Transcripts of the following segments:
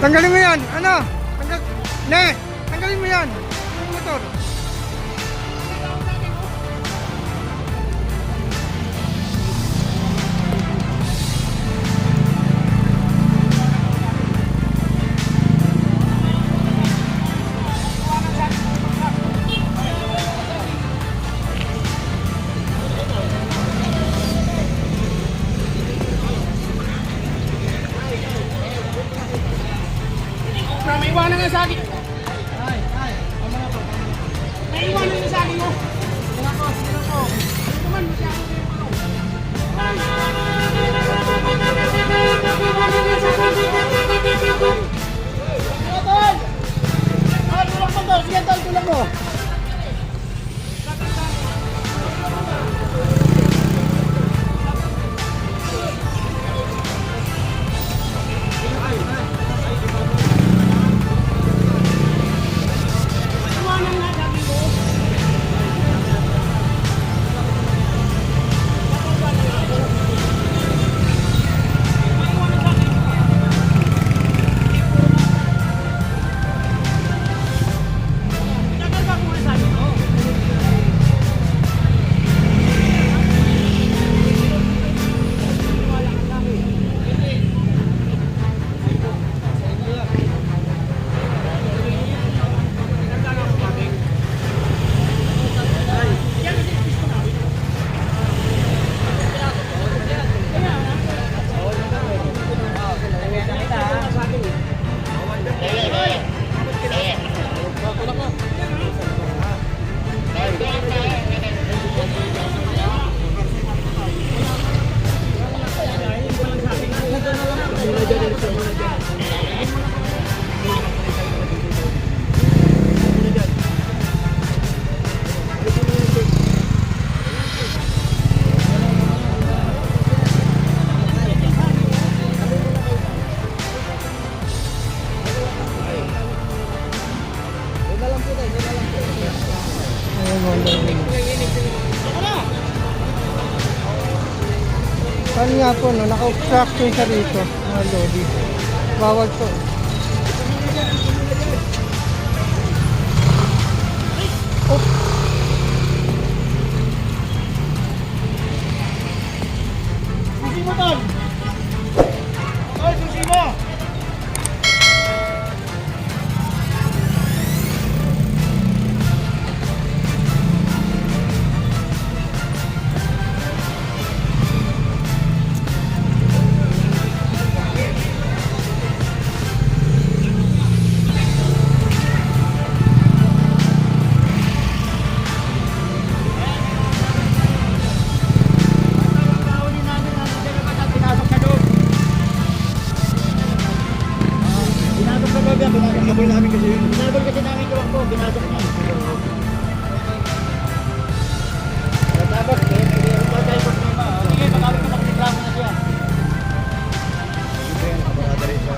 Tanggalin mo yan. Ano? Tanggalin mo yan. Yung motor. May iwanan nga sa akin. May iwanan nga sa akin mo. Sino ko? Ano naman? Masyado ko yung pao. Tol! Tulak mo to. Sige tol, tulak mo. Kali nga po, no, naka-obstruction siya rito, mga lodi. Bawal po. Oh. Susi mo tol. Tol, susi mo. Binabol namin kasi yun. Binabol kasi namin yung ako. Binabol niya. Tapos, may tayo problema. Sige, makawin ko makireklamo na siya. Sige, nakapakadari sa...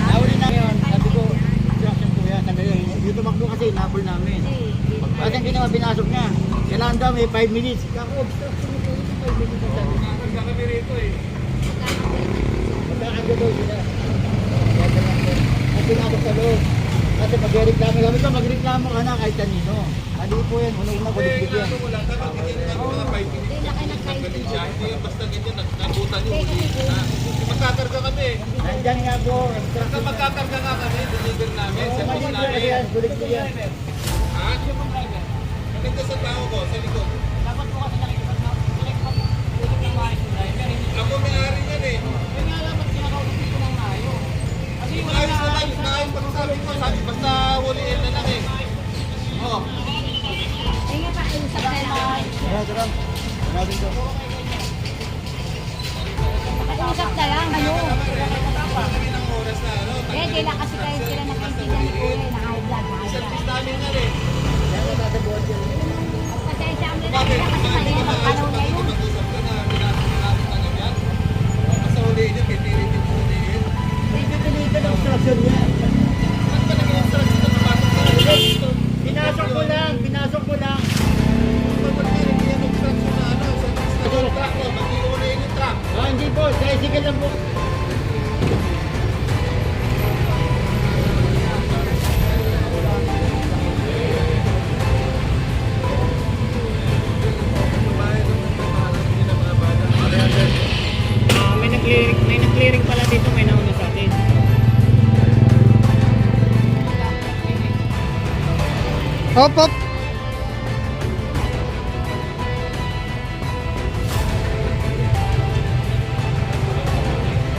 Nahuli na yun. Sabi ko, instruction po yan. Sabi ko, yung tumakbo kasi, nabol namin. Kasi ang ginawa, pinasok niya. Kailangan daw may 5 minutes. Kako-obstruction mo po yung 5 minutes. Magka kami rito eh. Magkakagod daw sila. At pinasok sa loob. Kasi mag-reklamo kami ka, magreklamo ka na kahit kanino. Hindi po yan, una-una kulit yan. Wala ka, magiging mga 5 minutes. Nagagalit siya. Hindi yung basta ganyan, nabutan yung uli na. Magkakarga kami. Nandyan nga po. Basta magkakarga nga kami, deliver namin. Sa Mali mga po namin. yan, kulit po yan. Ha? Maganda sa tao ko, sa likod. Dapat po kasi nakikipag na Ako may-ari yan eh. kaya nga lang, ba't kinakausap ko ng layo? Kasi wala Ayos na na lang, kahit pagsabi ko, sabi, basta huliin na lang eh. Oh. Tara. Grabe ko. Usap na lang, ano? Kami ng oras na, ano? Eh, di lang kasi kayo sila nakaintindihan ni Kuya, na high blood, high Isang blood. pis namin yan eh. Kaya natatabuhan siya. Pasensya kami na Bakit? sila kasi mali ang pagkalaw niya yun. Mag-usap ka na, pinapit na lang yan. Basta huliin yun, pipilitin mo huliin. Pipilitan ang instruction niya. Ano ba naging instruction na papasok sa Pinasok ko Tigil lang po. May nag-clearing pala dito, may nauna sa atin. Hop, hop.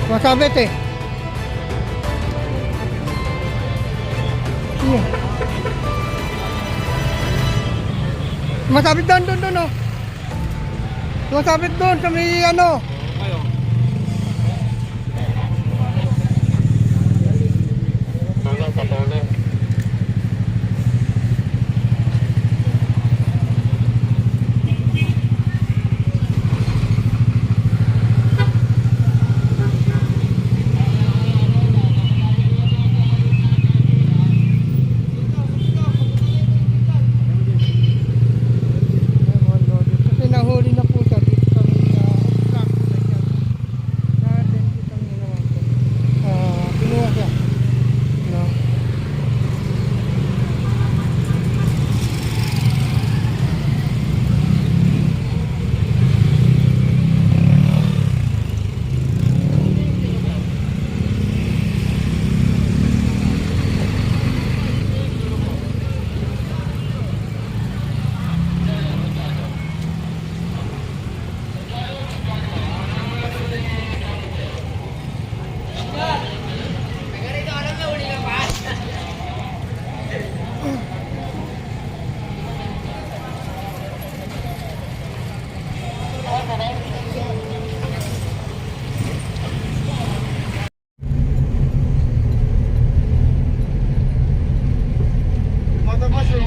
Masabit eh. Iya. Masabit doon, oh. Masabit doon sa may ano. Kasi nahuli na po siya dito sa may truck. Kinuha siya. No.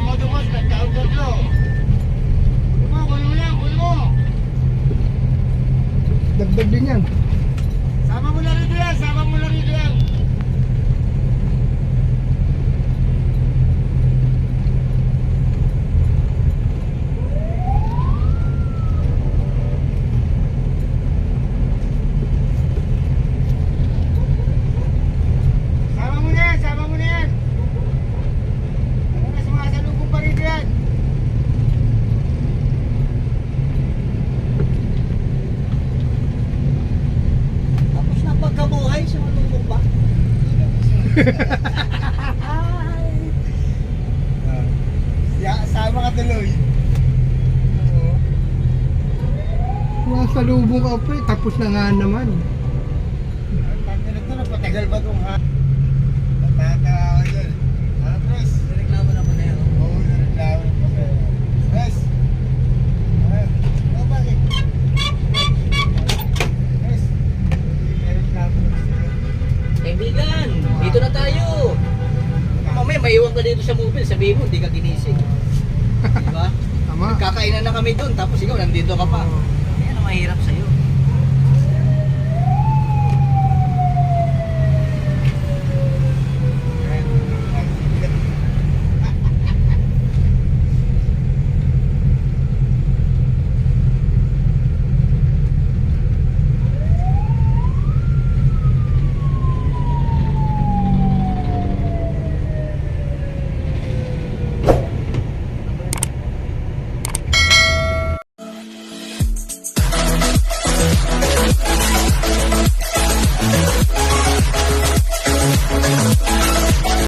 Motobos, nagka-overflow. Huli mo. Dagdag din yan. Sama mo na rito yan. Sama mo na yan. Ano na sumasalubong pa rito yan? Tapos na pagkabuhay, sumalubong pa. Sama ka tuloy. Nasa lubong ka pre, tapos na nga naman. Pagkalit na, napatagal ba itong ha? Natatawa yun. Pres? Nireklamo naman na yan. Oo, nireklamo naman. Pres? Bakit? Pres? Nireklamo naman. Kaibigan, dito na tayo. Mamaya maiwan ka dito sa mobile, sabihin mo, hindi ka ginising. Diba? Tama. Kakainan na kami doon, tapos ikaw nandito ka pa. Yan ang mahirap sa'yo.